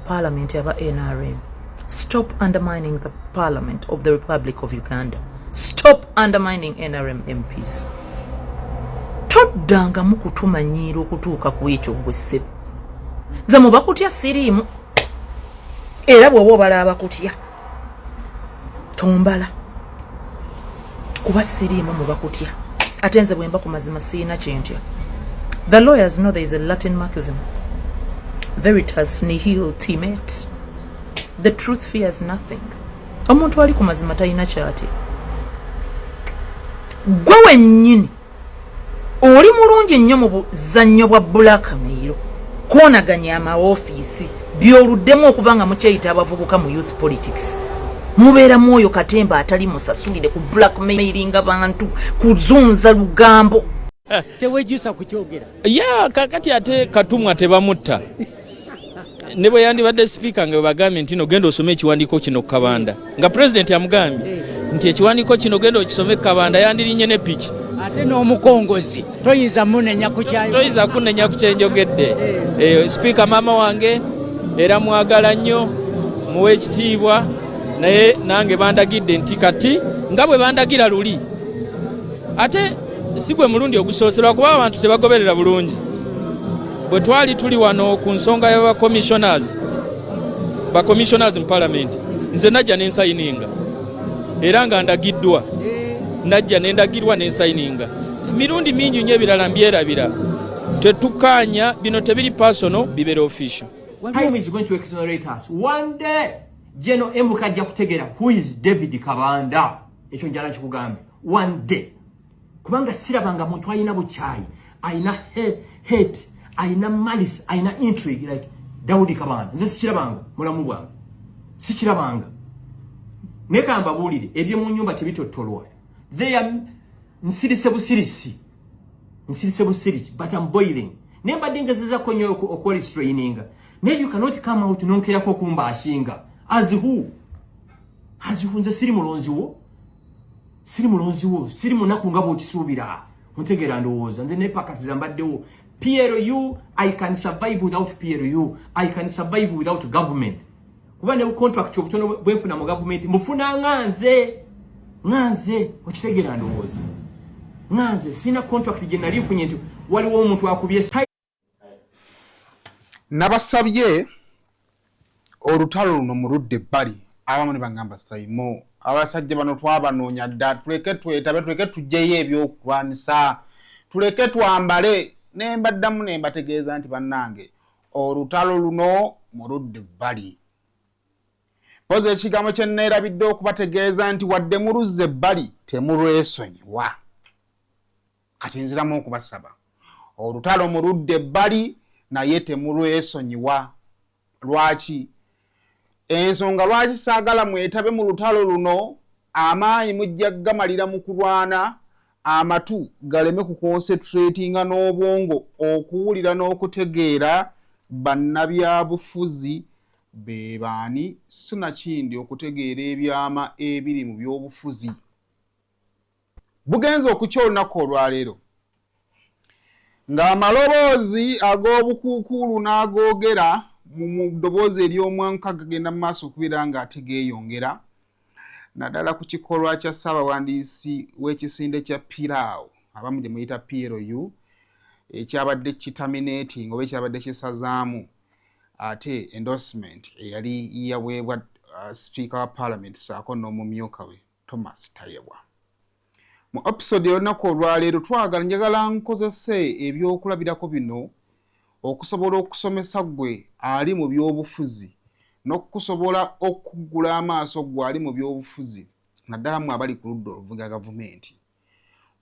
Parliament aba NRM. Stop undermining the Parliament of the Republic of Uganda. Stop undermining NRM MPs. Toddanga mukutumanyira okutuuka ku ekyo gwe ssebo. Ze mubakutya siriimu. Era bw'oba obalaba bakutya. Tombala. Kuba siriimu mubakutya. Ate nze bwe mba ku mazima sirina kye ntya. The lawyers know there is a Latin maxim. Veritas nihil timet. The truth fears nothing. Omuntu ali ku mazima talina kyati. Gwe wennyini oli mulungi nnyo mu buzannyo bwa blackmail, kwonaganya amaofiisi byoluddemu okuva nga mukyeyita abavubuka mu youth politics. Mubeera mwoyo katemba atali musasulire ku blackmailinga bantu, kuzunza lugambo. Tewejusa kukyogera. Kakati ate katumwa tebamutta. Ne bwe yandibadde speaker nga bagambye nti no genda osome ekiwandiiko kino Kabanda. Nga president yamugambye nti ekiwandiiko kino genda okisome Kabanda yandirinye ne piki. Ate n'omukongozi toyinza munenya ku kyayo. Toyinza kunenya ku kyenjogedde. Speaker mama wange era mwagala nnyo muwe ekitiibwa naye nange bandagidde nti kati nga bwe bandagira luli. Ate sigwe mulundi ogusooserwa kuba abantu tebagoberera bulungi. Bwe twali tuli wano ku nsonga y'aba commissioners mu Parliament, nze najja n'ensayininga era nga ndagiddwa. Najja n'endagirwa n'ensayininga. Mirundi mingi nnyo ebirala mbyerabira. Tetukanya bino tebiri personal, bibere official. Time is going to accelerate us. One day, General Emuka ajja kutegera who is David Kabanda. Ekyo njala kikugambe. One day. Kubanga sirabanga muntu ayina buchayi, ayina hate, ayina malice, ayina intrigue like Daudi Kabanda. Nze sikirabanga mulamu bwange. Sikirabanga. Neka mbabulire ebye mu nyumba tebitotolwa. They are nsirise busirisi. But I'm boiling. Nemba dinga ziza konyo okoli straininga. Ne you cannot come out nonkera ko kumba ashinga. As who nze siri mulonzi wo. Siri munaku ngabo okisubira. Mutegera ndowooza. Nze ne pakasiza mbaddewo. PLU, I can survive without PLU. I can survive without government. Kuba ne contract obutono bwenfuna mu government mufuna nganze okitegera ndowooza. Nganze sina contract gye nali nfunye nti waliwo omuntu akubye nabasabye olutalo luno muludde ebbali abamu ne bangamba sayimo abasajja bano twabanoonya dda tuleke twetabe tuleke tujjeyo ebyokulwanisa tuleke twambale nembaddamu nembategeeza nti bannange olutalo luno muludde ebbali. Poze ekigambo kye neerabidde okubategeeza nti wadde muluzze ebbali temulwesonyiwa. Kati nziramu okubasaba olutalo muludde ebbali naye temulwesonyiwa. Lwaki? Ensonga lwaki saagala mwetabe mu lutalo luno amaanyi mujja gamalira mu kulwana amatu galeme ku concentratinga n'obwongo okuwulira n'okutegeera bannabyabufuzi bebaani sinakindi okutegeera ebyama ebiri mu byobufuzi. Bugenza okukya olunaku olwaleero ng'amaloboozi ag'obukuukulu n'agoogera mu ddoboozi ery'omwanka gagenda mu maaso okubeera ng'ate geeyongera naddala ku kikolwa kya ssaabawandiisi w'ekisinde kya Piraawo abamu gye muyita PLU ekyabadde kitaminating oba ekyabadde kisazaamu ate endorsement eyali yaweebwa Speaker wa Parliament saako n'omumyuka we Thomas Tayebwa. Mu episode y'olunaku olwaleero njagala nkozese ebyokulabirako bino okusobola okusomesa gwe ali mu byobufuzi n'okusobola okuggula amaaso gwe ali mu byobufuzi naddala mu abali ku ludda oluvuga gavumenti.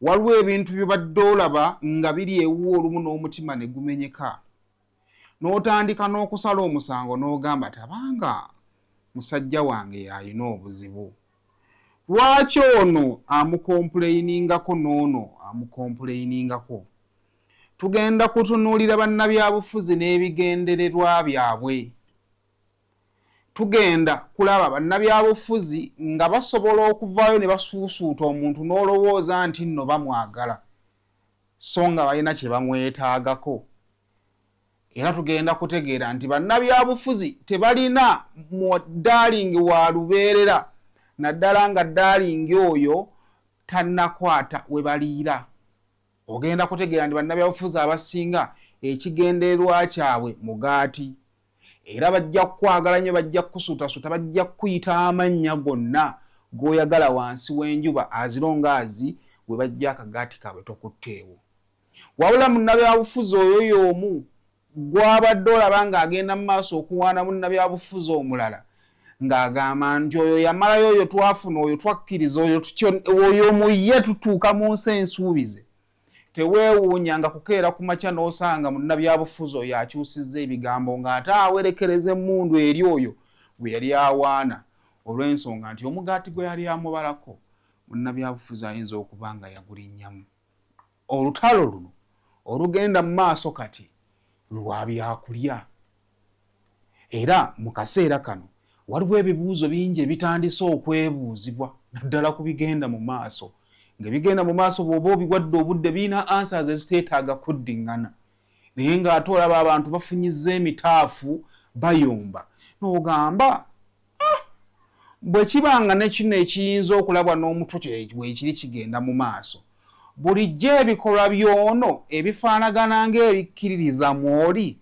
Waliwo ebintu bye badde olaba nga biri ewuwo olumu n'omutima ne gumenyeka n'otandika n'okusala omusango n'ogamba tabanga musajja wange yalina obuzibu. Lwaki ono amukomplainingako n'ono amukomplainingako? Tugenda kutunuulira bannabyabufuzi n'ebigendererwa byabwe. tugenda kulaba bannabyabufuzi nga basobola okuvaayo ne basuusuuta omuntu n'olowooza nti nno bamwagala so nga balina kye bamwetaagako. Era tugenda kutegeera nti bannabyabufuzi tebalina daalingi wa lubeerera naddala nga daalingi oyo tannakwata we baliira. Ogenda kutegeera nti bannabyabufuzi abasinga ekigendererwa kyabwe mugaati. Era bajja kwagala nnyo, bajja kusuutasuuta, bajja kuyita amannya gonna g'oyagala wansi w'enjuba azirongaazi we bajja akagaati kaabwe tokutteewo. Wabula munnabyabufuzi oyo y'omu gw'abadde olaba ng'agenda mu maaso okuwaana munnabyabufuzi omulala ng'agamba nti oyo yamalayo, oyo twafuna, oyo twakkiriza, oyo muye tutuuka mu nsi ensuubize. Teweewuunyanga kukeera ku makya n'osanga munnabyabufuzi oyo akyusizza ebigambo ng'ate awerekereza emmundu eri oyo bwe yali awaana, olw'ensonga nti omugaati gwe yali amubalako munnabyabufuzi ayinza okuba nga yagulinnyamu. Olutalo luno olugenda mu maaso kati lwa byakulya. Era mu kaseera kano waliwo ebibuuzo bingi ebitandise okwebuuzibwa naddala ku bigenda mu maaso. Ng'ebigenda mu maaso bw'oba obiwadde obudde birina answers eziteetaaga kuddiŋŋana. Naye ng'ate olaba abantu bafunyizza emitaafu bayomba. N'ogamba bwe kibanga ne kino ekiyinza okulabwa n'omutwe bwe kiri kigenda mu maaso. Bulijjo ebikolwa by'ono ebifaanagana ng'ebikkiririza mw'oli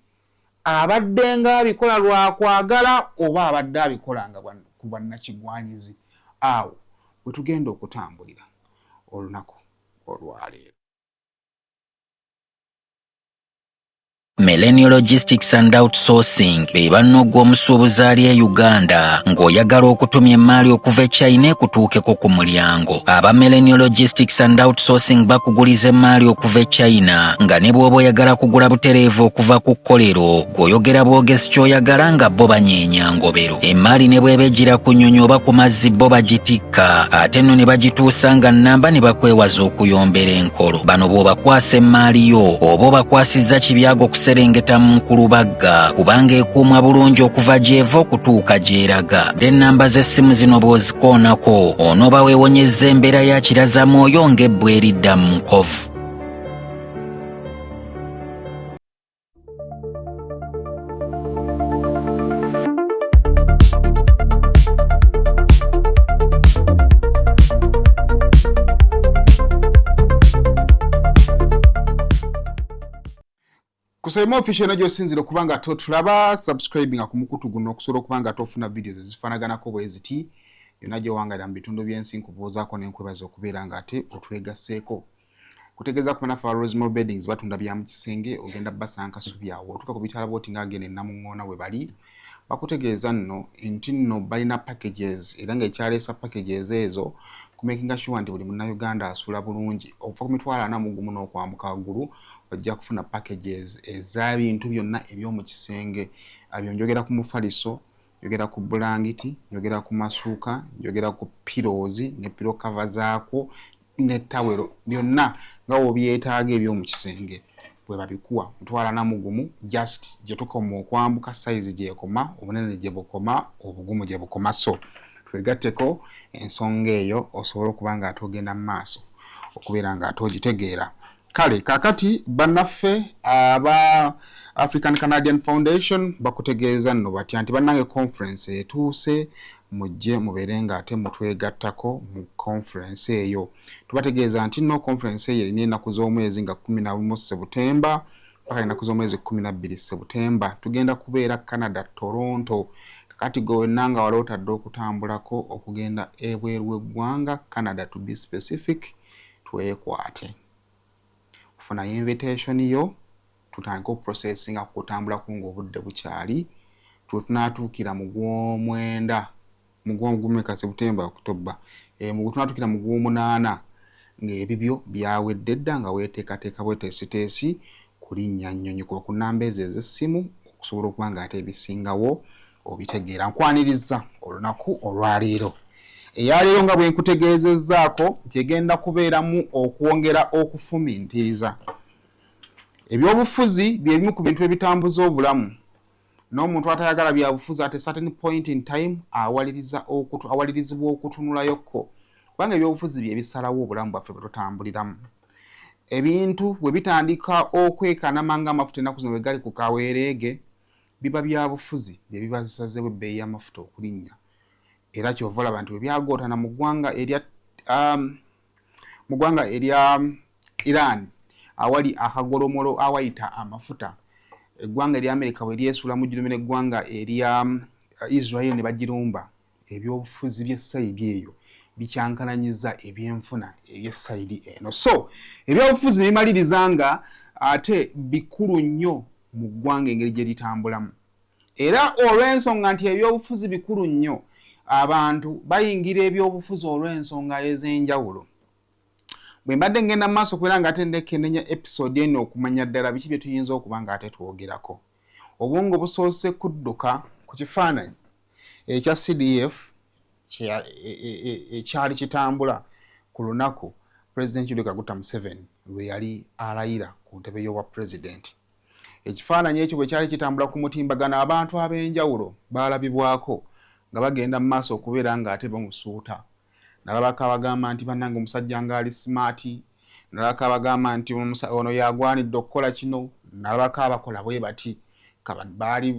abadde ng'abikola lwakwagala oba abadde abikola nga ku bwannakigwanyizi. Awo bwe tugenda okutambulira olunaku olwaleero. Millennial Logistics and Outsourcing be bannoggwa omusuubuzi ali e Uganda ng'oyagala okutumya emmaali okuva e China ekutuukeko ku mulyango. Aba Millennial Logistics and Outsourcing bakuguliza emmaali okuva e China nga ne bw'oba oyagala kugula butereevu okuva ku kkolero gw'oyogera bwogezi ky'oyagala nga bo banyeenya ngobero. Emmaali ne bw'eba ejjira ku nnyonyi oba ku mazzi bo bagitikka ate nno ne bagituusa nga nnamba ne bakwewaza okuyombera enkolo. Bano bw'obakwasa emmaali yo oba obakwasizza kibyago serengeta mu Nkulubagga kubanga ekuumwa bulungi okuva gy'eva okutuuka gy'eraga. Ennamba z'essimu zino bw'ozikoonako onooba weewonyezza embeera ya kirazamwoyo ng'ebbwa eridda mu nkovu. Kusema official najo sinziro kubanga tulaba subscribing akumukutu guno okusobola kubanga tofuna videos ezifanaganako bweziti yonajo wangala mbitundu byensi nkubuuzaako n'enkwebaza okubeera nga ate otwegasseeko. Kutegeeza kumana Farosmo Beddings batunda bya mu kisenge ogenda basanka subyawo otuka ku bitala boti ngagene namuŋŋoona we bali bakutegeeza nno nti nno balina packages era ng'ekyaleesa packages ezo kumakinga sure nti buli munnayuganda asula bulungi okuva ku mitwalo 41 n'okwambuka waggulu ojja kufuna packages ez'ebintu byonna eby'omu kisenge. Abyo njogera ku mufaliso, njogera ku bulangiti, njogera ku masuuka, njogera ku pillows ne pillow cover zaako ne tawero byonna nga obyetaaga eby'omu kisenge bwe babikuwa mutwala namugumu just gye tukoma okwambuka size gye koma obunene gye bukoma obugumu gye bukoma. So twegatteko ensonga eyo osobola okuba nga atogenda mu maaso okubeera nga atogitegeera. Kale kakati bannaffe aba African Canadian Foundation bakutegeeza nno batya nti bannange conference etuuse mujje mubeere nga ate mutwegattako mu conference eyo. Tubategeeza nti no conference eyo erina ennaku z'omwezi nga 11 Septemba mpaka ennaku z'omwezi 12 Septemba. Tugenda kubeera Canada, Toronto. Kakati gwe nanga wali otadde okutambulako okugenda ebweru w'eggwanga Canada to be specific twekwate. Funa invitation yo tutandika processing akutambula kungo obudde bukyali tunatuukira mu gw'omwenda mu gw'omumeka September October mu tunatuukira mu gw'omunaana ng'ebibyo byawedde dda nga weeteekateeka bwetesiteesi kulinnya nnyonyi kuba ku nnamba ezo ez'essimu okusobola okuba nga ate ebisingawo obitegeera. Nkwaniriza olunaku olwaleero eyaleero nga bwe nkutegeezezzaako nti egenda kubeeramu okwongera okufumintiriza ebyobufuzi bye bimu ku bintu ebitambuza obulamu n'omuntu atayagala byabufuzi at a certain point in time awalirizibwa okutunulayo kubanga ebyobufuzi bye bisalawo obulamu bwaffe bwe tutambuliramu. Ebintu bwe bitandika okwekanama ng'amafuta ennaku zino bwe gali ku kaweereege biba byabufuzi bye biba zisazeewo ebbeeyi y'amafuta okulinnya. Era kyova olaba nti bwe byagootana mu ggwanga erya Iran awali akagolomolo awayita amafuta, eggwanga erya Amerika bwe lyesuula mu girume n'eggwanga erya Israel ne bagirumba, ebyobufuzi by'essayidi eyo bikyankananyiza ebyenfuna eby'essayidi eno. So ebyobufuzi ne bimaliriza nga ate bikulu nnyo mu ggwanga engeri gye litambulamu. Era olw'ensonga nti ebyobufuzi bikulu nnyo, abantu bayingira ebyobufuzi olw'ensonga ez'enjawulo. Bwe mbadde ngenda maaso kubera nga ate ndekenenya episode eno okumanya ddala biki bye tuyinza okuba nga ate twogerako. Obwongo busoose kudduka ku kifaananyi ekya CDF ekyali kitambula ku lunaku President Yoweri Kaguta Museveni lwe yali alayira ku ntebe y'obwa president. Ekifaananyi ekyo bwe kyali kitambula ku mutimbagano, abantu ab'enjawulo baalabibwako nga bagenda mu maaso okubeera nga ate bamusuuta. Nalabako abagamba nti bannange omusajja ng'ali simaati, nalabako abagamba nti ono yagwanidde okukola kino, nalabako abakola bwe bati baali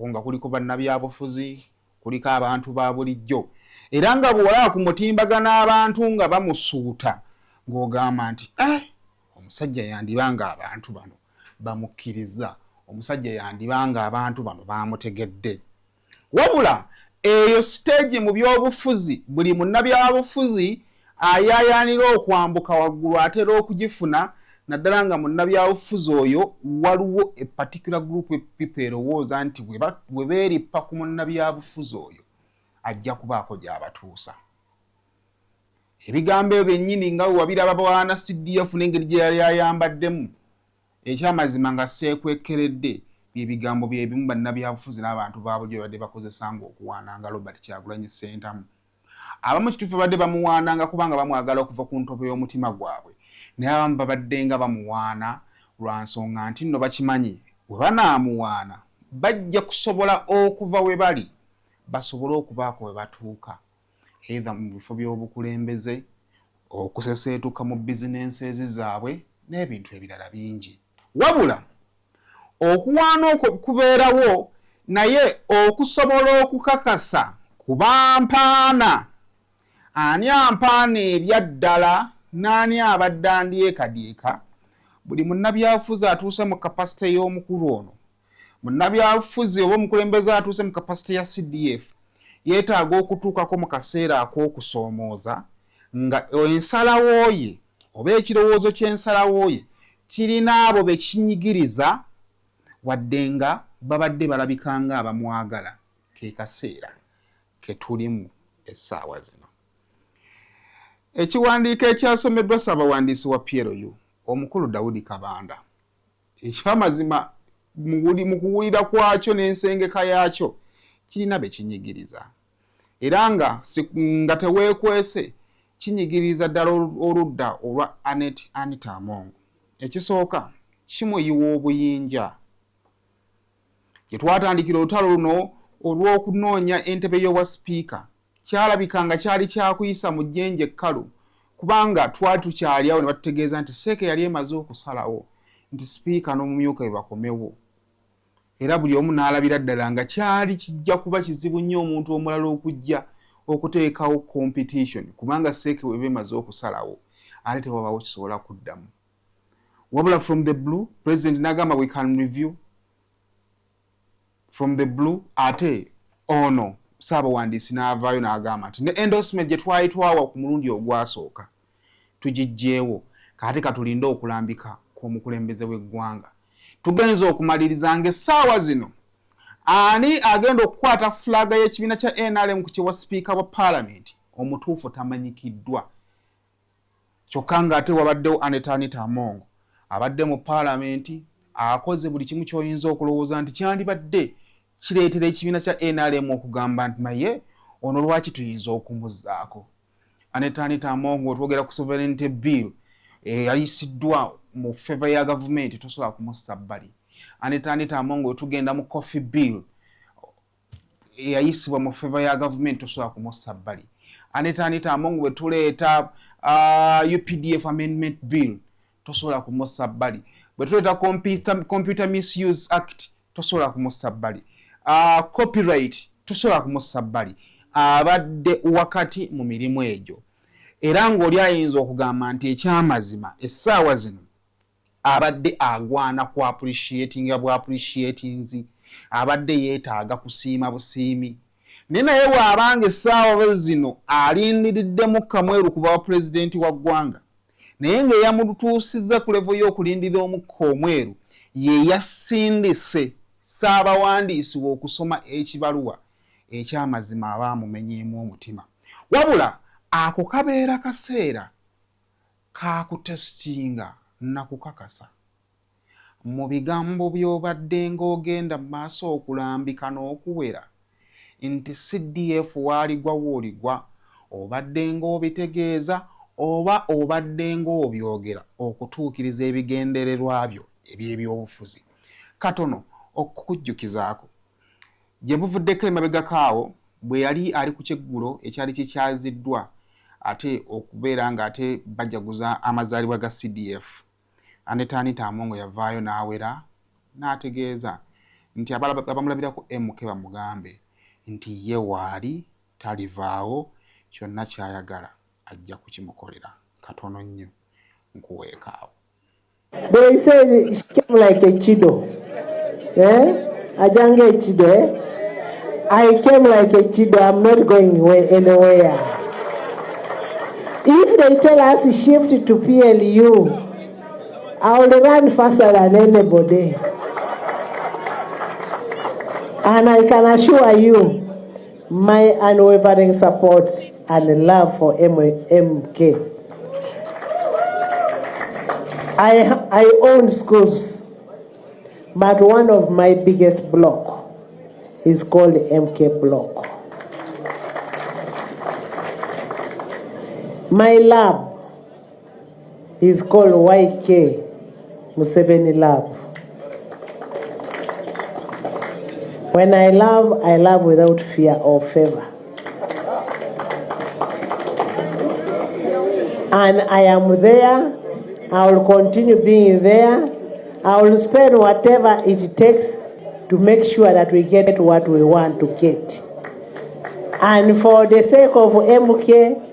nga kuliko bannabyabufuzi, kuliko abantu ba bulijjo. Era nga bw'olaba ku mutimbagano abantu nga bamusuuta ng'ogamba nti omusajja yandibanga abantu bano bamukkiriza, omusajja yandibanga abantu bano bamutegedde. Wabula eyo stage mu byobufuzi, buli munnabyabufuzi ayaayaanira okwambuka waggulu atera okugifuna, naddala nga munnabyabufuzi oyo waliwo a particular group of people erowooza nti bwe beerippa ku munnabyabufuzi oyo ajja kubaako gy'abatuusa. Ebigambo ebyo byennyini nga wabiraba bawana CDF n'engeri gye yali ayambaddemu, ekyamazima nga seekwekeredde ebigambo byebimu bannabyabufuzi n'abantu baabulyo badde bakozesanga okuwaananga Robert Kyagulanyi Ssentamu. Abamu kituufu badde bamuwaananga kubanga bamwagala okuva ku ntobo y'omutima gwabwe, naye abamu babadde nga bamuwaana lwa nsonga nti nno bakimanyi bwe banaamuwaana bajja kusobola okuva we bali basobole okubaako we batuuka, either mu bifo by'obukulembeze, okuseseetuka mu bizinensi zaabwe n'ebintu ebirala bingi. Wabula okuwaana okwo kubeerawo, naye okusobola okukakasa kuba mpaana. Ani ampaana ebyaddala n'ani abadde andyekadyeka? Buli munnabyabufuzi atuuse mu kapasite y'omukulu ono, munnabyabufuzi oba omukulembeze atuuse mu kapasite ya CDF yeetaaga okutuukako mu kaseera ak'okusoomooza nga ensalawo ye oba ekirowoozo ky'ensalawo ye kirina abo be kinyigiriza, wadde nga babadde balabika nga abamwagala. Ke kaseera ke tulimu essaawa zino. Ekiwandiiko ekyasomeddwa Ssaabawandiisi wa PLU omukulu Daudi Kabanda, ekyamazima mu kuwulira kwakyo n'ensengeka yaakyo kirina be kinyigiriza, era nga teweekwese kinyigiriza ddala oludda olwa Anita Amongo. Ekisooka kimuyiwa obuyinja. Gye twatandikira olutalo luno olw'okunoonya entebe y'obwa sipiika kyalabika nga kyali kyakuyisa mu jjenje ekkalu, kubanga twali tukyali awo ne batutegeeza nti Seeke yali emaze okusalawo nti sipiika n'omumyuka we bakomewo. Era buli omu n'alabira ddala nga kyali kijja kuba kizibu nnyo omuntu omulala okujja okuteekawo competition, kubanga Seeke we beemaze okusalawo ate tewabaawo kisobola kuddamu. Wabula from the blue, President n'agamba we can review from the blue. Ate ono Ssaabawandiisi n'avaayo n'agamba nti ne endorsement gye twali twawa ku mulundi ogwasooka tugiggyeewo, kati katulinde okulambika kw'omukulembeze w'eggwanga. Tugenza okumaliriza ng'essaawa zino ani agenda okukwata fulaga y'ekibiina kya NRM ku kyewa sipiika wa Parliament omutuufu tamanyikiddwa. Kyokka ng'ate wabaddewo Anita Amongo abadde mu Parliament akoze buli kimu ky'oyinza okulowooza nti kyandibadde kireetera ekibiina kya NRM okugamba nti naye ono lwaki tuyinza okumuzzaako. Anita Amongo twogera ku sovereignty bill yayisiddwa mu favor ya gavumenti tosobola kumussa bbali. Anita Amongo tugenda mu coffee bill eyayisibwa mu favor ya government tosobola kumussa bbali. Anita Amongo bwe tuleeta UPDF amendment bill tosobola kumussa bbali. Bwe tuleeta computer misuse act tosobola kumussa bbali. Copyright tosobola kumussa bbali. Abadde wakati mu mirimu egyo. Era ng'oli ayinza okugamba nti ekyamazima essaawa zino abadde agwana ku appreciatinzi abadde yeetaaga kusiima busiimi. Naye bw'abanga essaawa zino alindiriddemu kamweru kuva wa pulezidenti wa ggwanga naye ng'eyamutuusizza ku levo y'okulindira omukka omweru ye yasindise Ssaabawandiisi w'okusoma ekibaluwa ekyamazima abaamumenyeemu omutima. Wabula ako kabeera kaseera kakutesitinga na kukakasa. Mu bigambo by'obadde ng'ogenda mu maaso okulambika n'okuwera nti CDF waaligwa wooligwa obadde ng'obitegeeza oba obadde ng'obyogera okutuukiriza ebigendererwa byo eby'ebyobufuzi. Katono okukujjukizaako gye buvuddeko emabegako awo bwe yali ali ku kyeggulo ekyali kikyaziddwa ate okubeera ng'ate bajaguza amazaalibwa ga CDF. Anita Amongo yavaayo n'awera n'ategeeza nti abamulabirako MK bamugambe nti ye waali talivaawo kyonna ky'ayagala ajja kukimukolera. Katono nnyo nkuweekaawo. They say she came like a chido. Ajange a chido, I came like a chido. I'm not going anywhere. If they tell us to shift to PLU, I will run faster than anybody. And I can assure you my unwavering support and love for MK. I own schools, but one of my biggest block is called MK block. My lab is called YK Museveni Lab. When I love without fear or favor. And I am there. I will continue being there. I will spend whatever it takes to make sure that we get what we want to get. And for the sake of MK,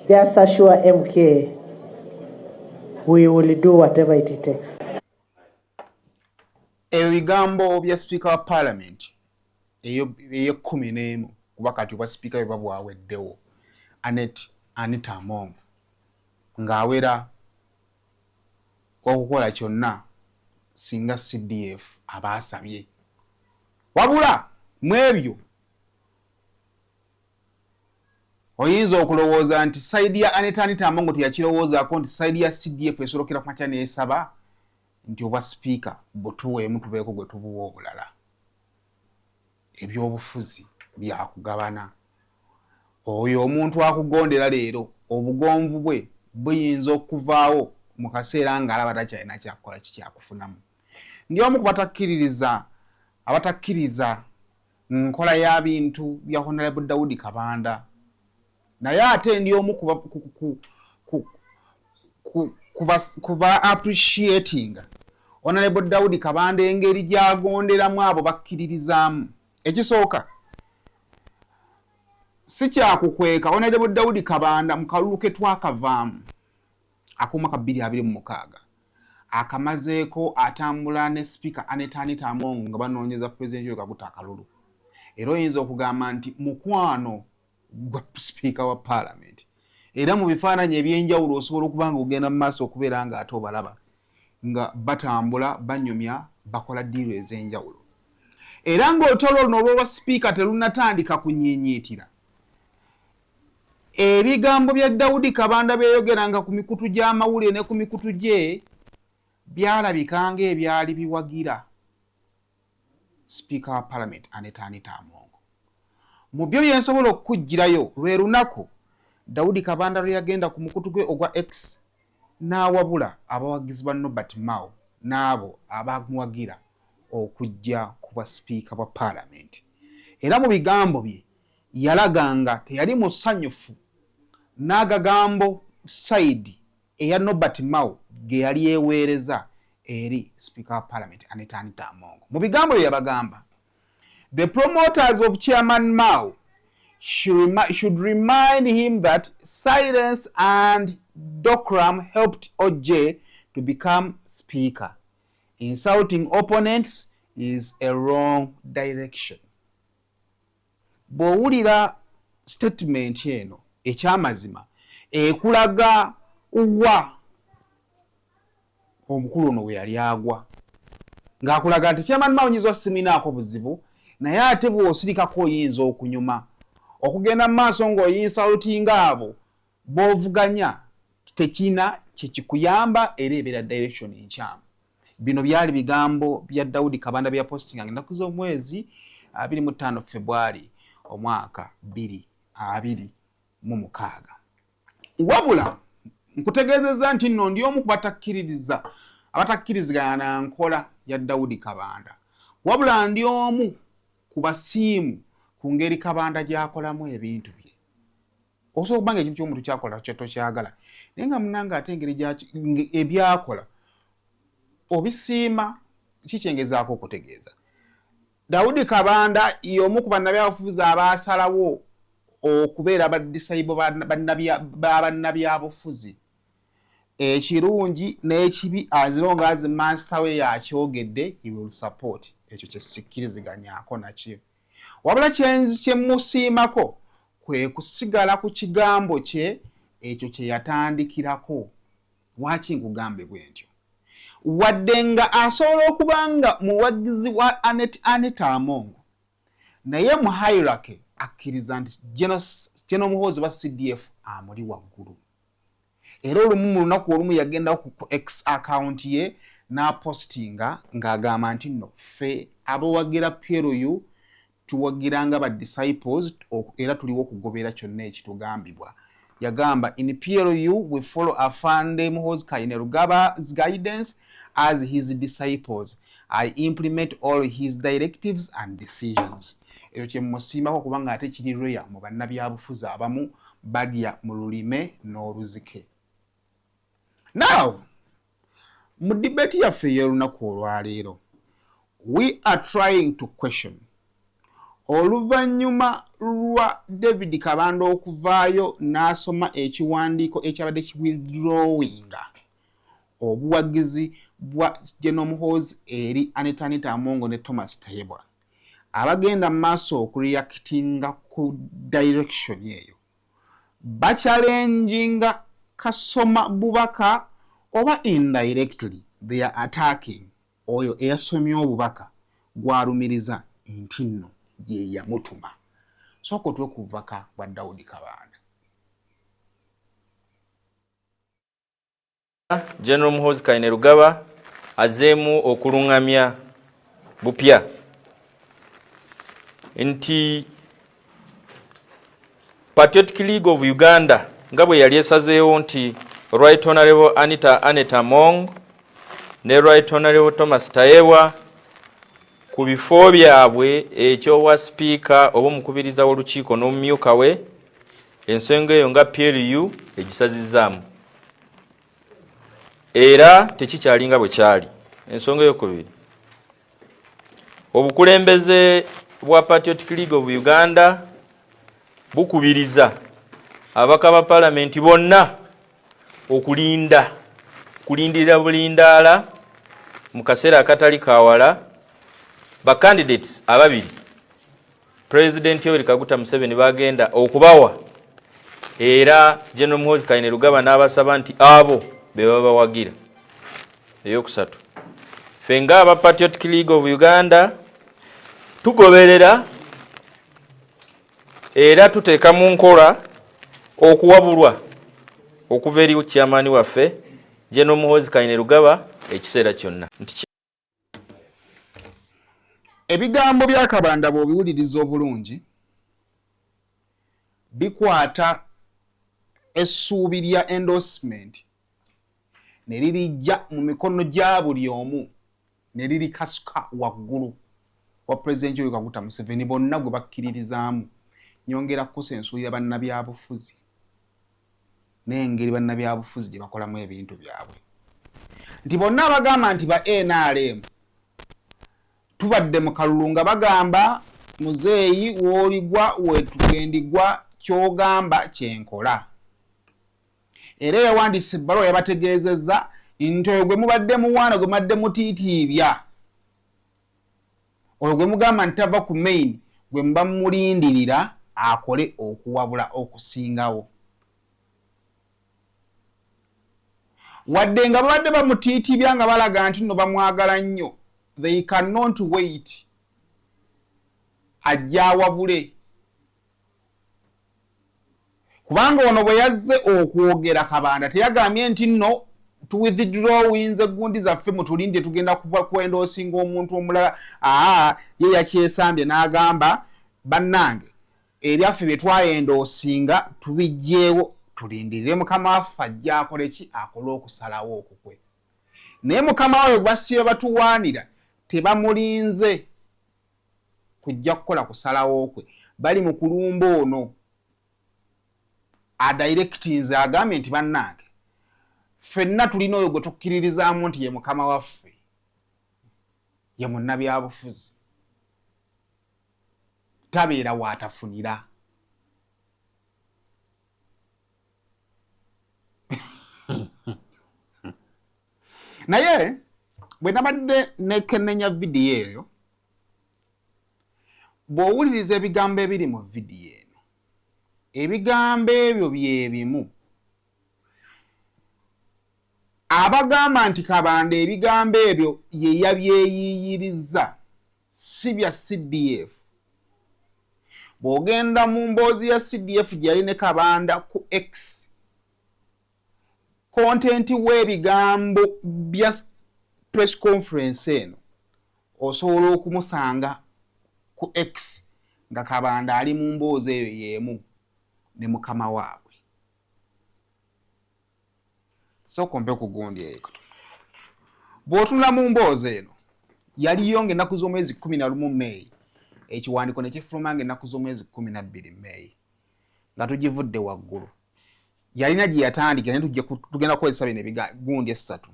just assure MK, we will do whatever it takes. Ebigambo bya Speaker wa Parliament eyo 11 wakati wa Speaker we babwaweddewo Anita Amongo ng'awera okukola kyonna singa CDF abaasabye. Wabula mwebyo oyinza okulowooza nti saidi ya Anita Amongo teyakirowoozaako nti saidi ya CDF esolokera ku makya neesaba nti obwa Speaker butuweemu tubeeko gwe tubuwa obulala. Ebyobufuzi byakugabana. Oyo omuntu akugondera leero obugonvu bwe buyinza okuvaawo mu kaseera ng'alaba takyalina kyakukola kikyakufunamu. Ndi omu ku abatakkiriza nkola y'abintu bya Honorable Daudi Kabanda. Naye ate ndi omu kuba appreciating Honorable Daudi Kabanda engeri gy'agonderamu abo bakkiririzaamu. Ekisooka si kyakukweka Honorable Daudi Kabanda mu kalulu ke twakavaamu ak'omwaka 2026 akamazeeko atambula ne Speaker Anita Amongo nga banoonyeza President Kaguta akalulu. Era oyinza okugamba nti mukwano gwa Speaker wa Parliament. Era mu bifaananyi ebyenjawulo osobola okuba nga ogenda mu maaso okubeera nga ate obalaba nga batambula banyumya bakola diiru ez'enjawulo. Era ng'olutalo luno olw'olwa Speaker terunnatandika kunyiinyiitira. Ebigambo bya Daudi Kabanda beeyogeranga ku mikutu gy'amawulire ne ku mikutu gye byalabikanga ebyali biwagira Speaker wa Parliament Anita Amongo. Mu byo bye nsobola okukugirayo lwe lunaku Daudi Kabanda lwe yagenda ku mukutu gwe ogwa X n'awabula abawagizi ba Nobert Mao n'abo abamuwagira okujja kuba speaker wa parliament. Era mu bigambo bye yalaganga teyali musanyufu n'agagambo side eya Norbert Mao ge yali yeweereza eri speaker wa parliament Anita Amongo. Mu bigambo bye yabagamba, the promoters of Chairman Mao should remind him that silence and decorum helped OJ to become speaker. Insulting opponents is a wrong direction. Bw'owulira statement eno ekyamazima ekulaga wa omukulu ono we yali agwa ng'akulaga nti Chairman Mao nyizo siminaako buzibu naye ate bw'osirikako oyinza okunyuma okugenda mu maaso ng'oyinsalutinga abo b'ovuganya tekina kyekikuyamba era ebeera direction enkyamu. Bino byali bigambo bya Daudi Kabanda bya posting ennaku z'omwezi 25 February omwaka 2026. Wabula nkutegeezezza nti nno ndi omu ku abatakkiriziganya na nkola ya Daudi Kabanda. Wabula ndi omu ku basiimu ku ngeri Kabanda gy'akolamu ebintu bye. Osobola okubanga ekintu ky'omuntu kyakola tokyagala naye nga munnange ate engeri ebyakola obisiima kikyengezaako okutegeeza. Daudi Kabanda y'omu ku bannabyabufuzi abaasalawo okubeera bannabyabufuzi. Ekirungi n'ekibi azironga as master we yakyogedde, he will support. Ekyo kyesikkiriziganyako nakyo. Wabula kyemusiimako kwe kusigala ku kigambo kye ekyo kye yatandikirako. Lwaki nkugambe bwentyo? Wadde nga asobola okubanga muwagizi wa Anita Amongo naye mu hierarchy akkiriza nti General Muhoozi wa CDF amuli waggulu. Era olumu mu lunaku olumu yagenda ku X account ye n'apostinga ng'agamba nti nno ffe abawagira PLU tuwagiranga ba disciples era tuliwo okugobera kyonna ekitugambibwa. Yagamba in PLU we follow Afande Muhoozi Kainerugaba's guidance as his disciples. I implement all his directives and decisions. Ekyo kyemusiimako kubanga ate kiri rare mu bannabyabufuzi abamu badya mu lulime n'oluzike. Now, mu debate yaffe y'olunaku olwaleero, we are trying to question oluvannyuma lwa David Kabanda okuvaayo n'asoma ekiwandiiko ekyabadde kiwithdrawinga obuwagizi bwa General Muhoozi eri Anita Amongo ne Thomas Tayebwa. Abagenda mu maaso okureactinga ku direction eyo bachallenginga kasoma bubaka oba indirectly they are attacking oyo eyasomye obubaka gwalumiriza nti nno ye yamutuma. Soko tuwe ku bubaka bwa Daudi Kabanda. General Muhoozi Kainerugaba azeemu okulungamya bupya nti Patriotic League of Uganda nga bwe yali esazeewo nti Right Honorable Anita Amongo ne Right Honorable Thomas Tayebwa ku bifo byabwe ekyowa speaker oba omukubiriza w'olukiiko n'omumyuka we ensonga eyo nga PLU egisazizaamu era tekikyalinga bwe kyali. Ensonga eyokubiri, obukulembeze bwa Patriotic League of Uganda bukubiriza abaka ba Parliament bonna kulindira bulindaala mu kaseera akatali kawala ba candidates ababiri President Yoweri Kaguta Museveni bagenda okubawa era General Muhoozi Kainerugaba n'abasaba nti abo be babawagira. Eyokusatu, fenga aba Patriotic League of Uganda tugoberera era tuteeka mu nkola okuwabulwa okuva eri chairman waffe General Muhoozi Kainerugaba ekiseera kyonna. Ebigambo bya Kabanda bw'obiwuliriza obulungi bikwata essuubi lya endorsement ne lirijja mu mikono gya buli omu ne liri kasuka waggulu wa President Yoweri Kaguta Museveni bonna gwe bakkiririzaamu nyongera kusensuulira bannabyabufuzi n'engeri bannabyabufuzi gye bakolamu ebintu byabwe nti bonna bagamba nti ba NRM tubadde mu kalulu nga bagamba muzeeyi w'oligwa wetugendigwa ky'ogamba kyenkola era yawandiise ebbaluwa yabategeezezza nti oyo gwe mubadde muwaana gwe mubadde mutiitiibya oyo gwe mugamba nti tava ku main gwe muba mulindirira akole okuwabula okusingawo wadde nga babadde bamutiitiibya nga balaga nti nno bamwagala nnyo they cannot wait ajja awabule kubanga ono bwe yazze okwogera Kabanda teyagambye nti nno tu withdrawing egundi zaffe mutulinde tugenda kwendoosinga omuntu omulala ye yakyesambye n'agamba bannange ebyaffe bye twayendoosinga tubijjeewo tulindirire mukama waffe ajja akole ki akole okusalawo okukwe naye mukama wawe gwasibe batuwaanira tebamulinze kujja kukola kusalawo kwe bali mu kulumba ono adirectinze agambye nti bannange ffenna tulina oyo gwe tukkiririzaamu nti ye mukama waffe ye munnabyabufuzi tabeera waatafunira naye bwe nabadde nekenenya vidiyo eyo bw'owuliriza ebigambo ebiri mu vidiyo eno ebigambo ebyo bye bimu abagamba nti Kabanda ebigambo ebyo ye yabyeyiiyiriza si bya CDF bw'ogenda mu mboozi ya CDF gye yali ne Kabanda ku X content w'ebigambo bya press conference eno osobola okumusanga ku X nga Kabanda ali mu mboozi eyo yeemu ne mukama waabwe so kompe ku gundi eyo bw'otunula mu mboozi eno yaliyo ng'ennaku z'omwezi 11 May ekiwandiiko ne kifuluma ng'ennaku z'omwezi 12 May nga tugivudde waggulu yalina gye yatandika naye tugenda kukozesa bino gundi essatu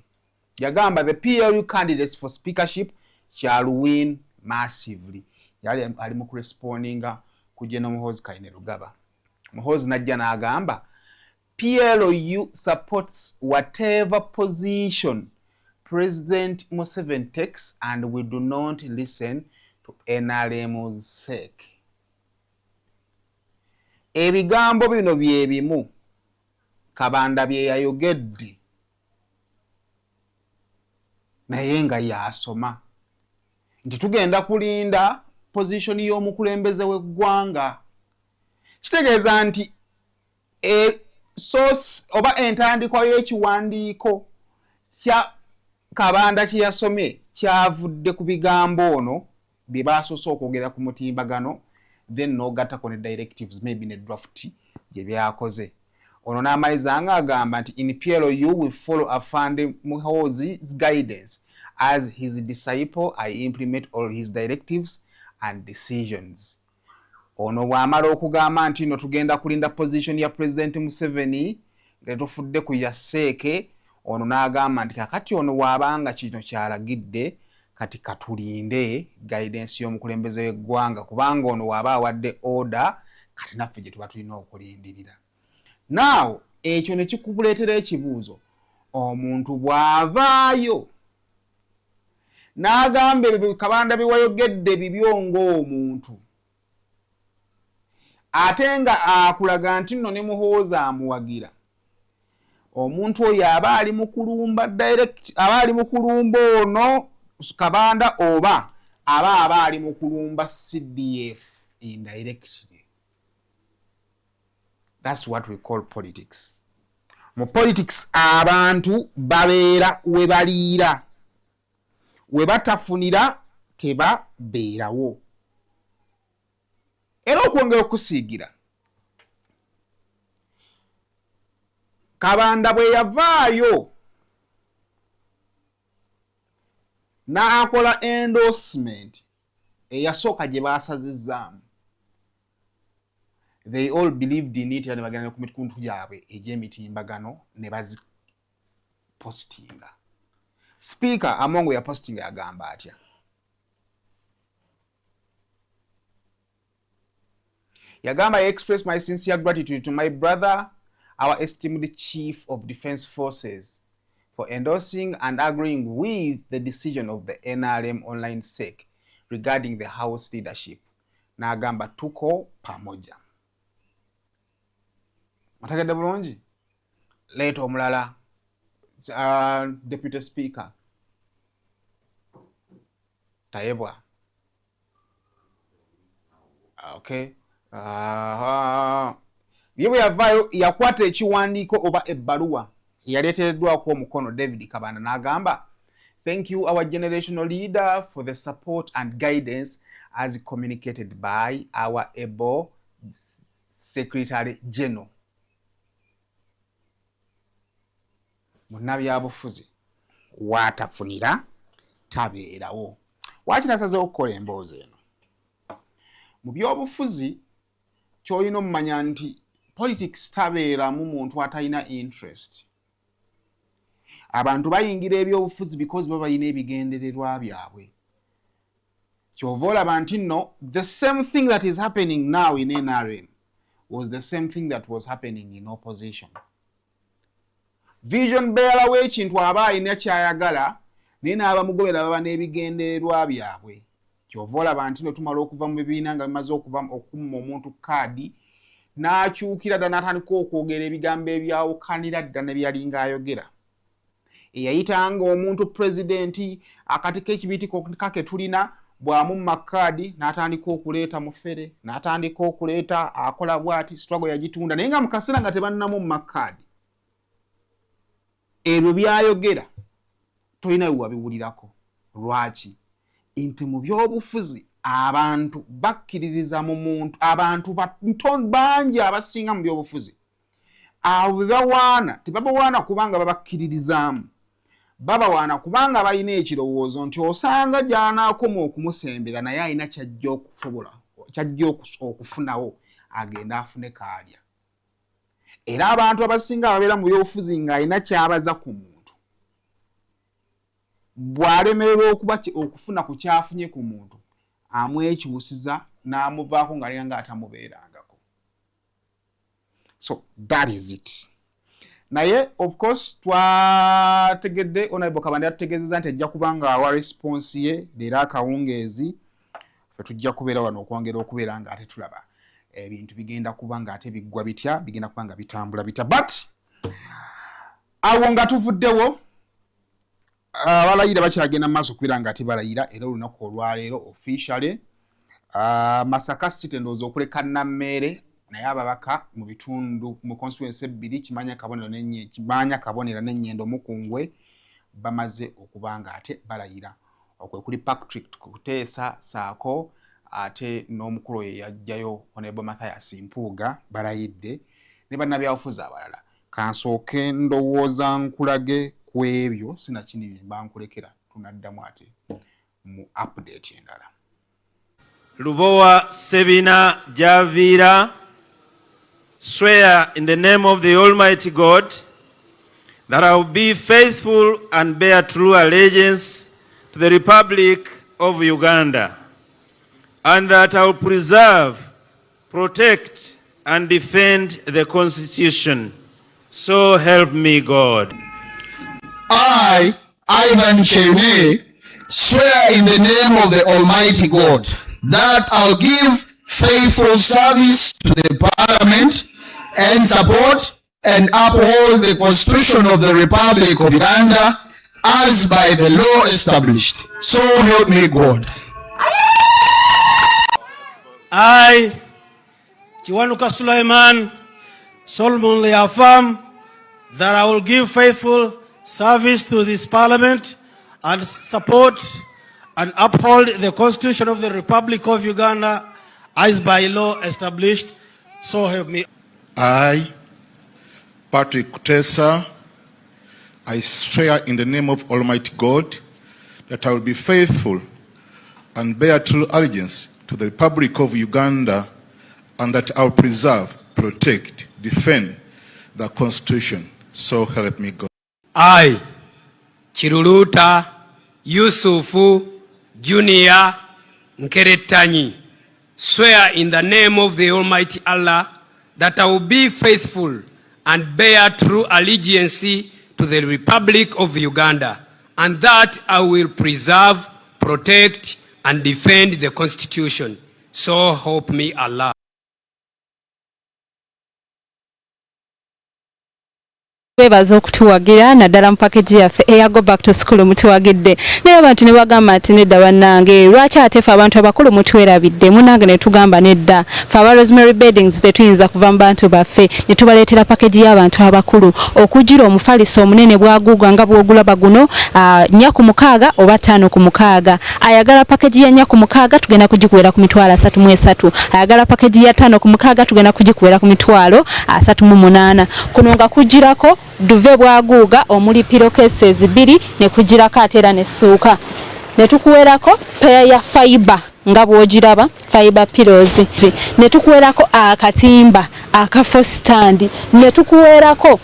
yagamba the PLU candidates for speakership shall win massively yali ali mu correspondinga ku General Muhoozi Kainerugaba Muhoozi najja n'agamba PLU supports whatever position President Museveni takes and we do not listen to NRM's sake. Ebigambo bino bye bimu Kabanda bye yayogedde naye nga yasoma nti tugenda kulinda position y'omukulembeze w'eggwanga kitegeeza nti source oba entandikwa y'ekiwandiiko kya Kabanda kye yasomye kyavudde ku bigambo ono bye basoose okwogera ku mutimbagano then n'ogattako ne directives maybe ne draft gye byakoze ono n'amaliza nga agamba nti in PLU we follow Afande Muhoozi's guidance as his disciple I implement all his directives and decisions. Ono bw'amala okugamba nti no tugenda kulinda position ya President Museveni nga tufudde ku yaseeke ono n'agamba nti kakati ono bw'abanga kino kyalagidde kati katulinde guidance y'omukulembeze w'eggwanga kubanga ono bw'aba awadde order kati naffe gye tuba tulina okulindirira. Now ekyo ne kikubuleetera ekibuuzo omuntu bw'avaayo n'agamba ebyo Kabanda bye wayogedde bibyo ng'omuntu ate nga akulaga nti nno ne Muhoozi amuwagira omuntu oyo aba ali mu kulumba direct aba ali mu kulumba ono Kabanda oba aba ali mu kulumba CDF indirectly. That's what we call politics. Mu politics abantu babeera we baliira we batafunira teba beerawo. Era okwongera okusiigira Kabanda bwe yavaayo n'akola endorsement eyasooka gye baasazizaamu. They all believed in it and bagenda ku mitundu gyabwe egy'emitimbagano ne bazipostinga. Speaker Amongo ya postinga yagamba atya? Yagamba, I express my sincere gratitude to my brother, our esteemed Chief of Defense Forces, for endorsing and agreeing with the decision of the NRM online SEC regarding the House leadership. Nagamba tuko pamoja. Matakenda bulungi? Leto omulala. Deputy Speaker. Tayebwa. Okay. Yewe yavayo yakwata ekiwandiiko oba ebbaluwa yaleeteddwako omukono David Kabanda n'agamba, thank you our generational leader for the support and guidance as communicated by our able Secretary General. Munnabyabufuzi watafunira tabeerawo. Lwaki nasazeewo okukola emboozi eno? Mu byobufuzi ky'olina omumanya nti politics tabeeramu muntu atalina interest. Abantu bayingira ebyobufuzi because baba balina ebigendererwa byabwe. Ky'ova olaba nti nno the same thing that is happening now in NRM was the same thing that was happening in opposition. Vision bearer w'ekintu aba alina ky'ayagala naye n'abamugobera baba n'ebigendererwa byabwe. Ky'ova olaba nti nno tumala okuva mu bibiina nga bimaze okumma omuntu kaadi n'akyukira ddala n'atandika okwogera ebigambo ebyawukanira ddala ne byalinga ayogera. Eyayitanga omuntu pulezidenti akatiko ekibitiko kake tulina bw'amumma kaadi n'atandika okuleeta mufere n'atandika okuleeta akola bw'ati struggle yagitunda naye nga mu kaseera nga tebannamumma kaadi. Ebyo byayogera tolina we wabiwulirako. Lwaki? Nti mu byobufuzi abantu bakkiririza mu muntu, abantu bangi abasinga mu byobufuzi abo bebawaana tebabawaana kubanga babakkiririzaamu, babawaana kubanga balina ekirowoozo nti osanga gy'anaakoma okumusembera naye alina kyajja okufunawo agenda afune kaalya. Era abantu abasinga ababeera mu byobufuzi ng'alina kyabaza ku muntu bw'alemererwa okufuna ku kyafunye ku muntu amwekyusiza n'amuvaako ng'alinga ng'atamubeerangako. So that is it. Naye of course twategedde Honorable Kabanda yatutegeezezza nti ajja kubanga awa response ye leero akawungeezi ffe tujja kubeera wano okwongera okubeera nga ate tulaba ebintu bigenda kuba nga ate biggwa bitya, bigenda kuba nga bitambula bitya. But awo nga tuvuddewo abalayira bakyagenda mu maaso okubeera nga ate balayira era olunaku olwaleero officially Masaka City ndowooza okuleka Nammeere naye ababaka mu bitundu mu constituency ebbiri Kimanya Kabonero n'Ennyendo Mukungwe bamaze okuba nga ate balayira. Okwe kuli Patrick Kuteesa saako ate n'omukulu ye yajjayo Honorable Mathias Mpuuga balayidde ne bannabyabufuzi abalala. Kansooke ndowooza nkulage ku ebyo sinakindi bankulekera tunaddamu ate mu update endala. Lubowa Sebina Javira swear in the name of the Almighty God that I will be faithful and bear true allegiance to the Republic of Uganda, and that I will preserve, protect, and defend the Constitution. So help me God. I, Ivan Chene, swear in the name of the Almighty God that I'll give faithful service to the Parliament and support and uphold the Constitution of the Republic of Uganda as by the law established. So help me God. I, Kiwanuka Sulaiman, solemnly affirm that I will give faithful service to this Parliament and support and uphold the Constitution of the Republic of Uganda as by law established. So help me. I, Patrick Kuteesa, I swear in the name of Almighty God that I will be faithful and bear true allegiance to the Republic of Uganda, and that I will preserve, protect, defend the Constitution. So help me God. I, Chiruluta Yusufu Junior Nkeretanyi, swear in the name of the Almighty Allah that I will be faithful and bear true allegiance to the Republic of Uganda, and that I will preserve, protect, and defend the Constitution. So help me Allah. Webaza okutuwagira naddala mu package yaffe eya Go Back to School mutuwagidde naye abantu ne bagamba ati nedda bannange lwaki ate ffe abantu abakulu mutwerabidde munange ne tugamba nedda ffe aba Rosemary Beddings tetuyinza kuva mu bantu baffe ne tubaleetera package y'abantu abakulu okugira omufaliso omunene bwaguugwa nga bw'ogulaba guno 4 ku 6 oba 5 ku 6 ayagala package ya 4 ku 6 tugenda kugikuwera ku mitwalo 33 ayagala package ya 5 ku 6 tugenda kugikuwera ku mitwalo 38 kuno nga kugirako duve bwaguuga omuli pillowcases 2 ne kugirako atera ne suuka ne tukuwerako pair ya fiber nga bw'ogiraba fiber pillows ne tukuwerako akatimba akafo stand ne tukuwerako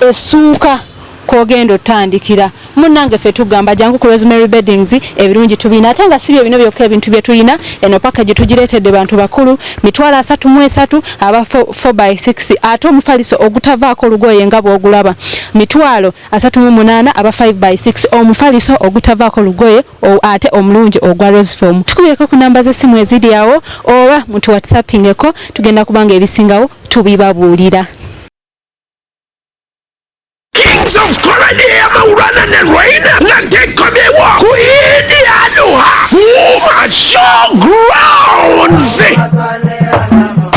esuuka kogendo tandikira munange fe tugamba jangu ku Rosemary Beddings ebirungi tubina ate nga sibyo bino byokka ebintu bye tulina eno package tugireetedde bantu bakulu mitwalo 33 aba 4x6 ate omufaliso ogutavaako lugoye nga bw'ogulaba mitwalo 38 aba 5x6 omufaliso ogutavaako lugoye ate omulungi ogwa rose form tukubireko ku namba z'essimu eziri awo oba mutu whatsappingeko tugenda kubanga ebisingawo tubibabuulira. Kings of Colony Maurana and Rain Natekomewa Kuhidi Anuha Showgrounds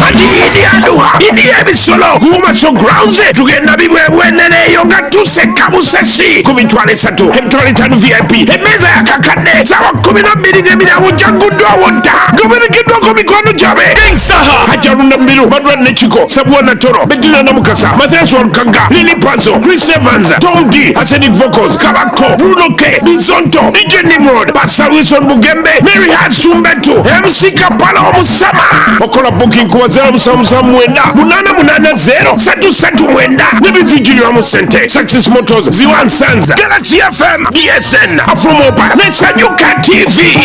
Adi Anuha Idi Ebisolo Showgrounds tugenda bibwebwenene yonga tuseka musesi kumitwale satu hemtwale tanu VIP emeza ya kakade sawa 12 ngemira ujagudwa wonta goberekidwa komikono jabe Kingsaha Hajarunda Mbiru Madwa Nechiko Sabuana Toro Bedina Namukasa Mathias Warukanga Lili Pazo Chris Evans Tom D Acidic Vocals Kabako Bruno K Bizonto DJ Nimrod Pastor Wilson Mugembe Mary Hart Sumbetu MC Kapala Omusama Okola booking kuwa 0 satu mwenda Nebifijiri wa musente Success Motors Ziwan Sanza Galaxy FM DSN Afro Mobile Nesanyuka TV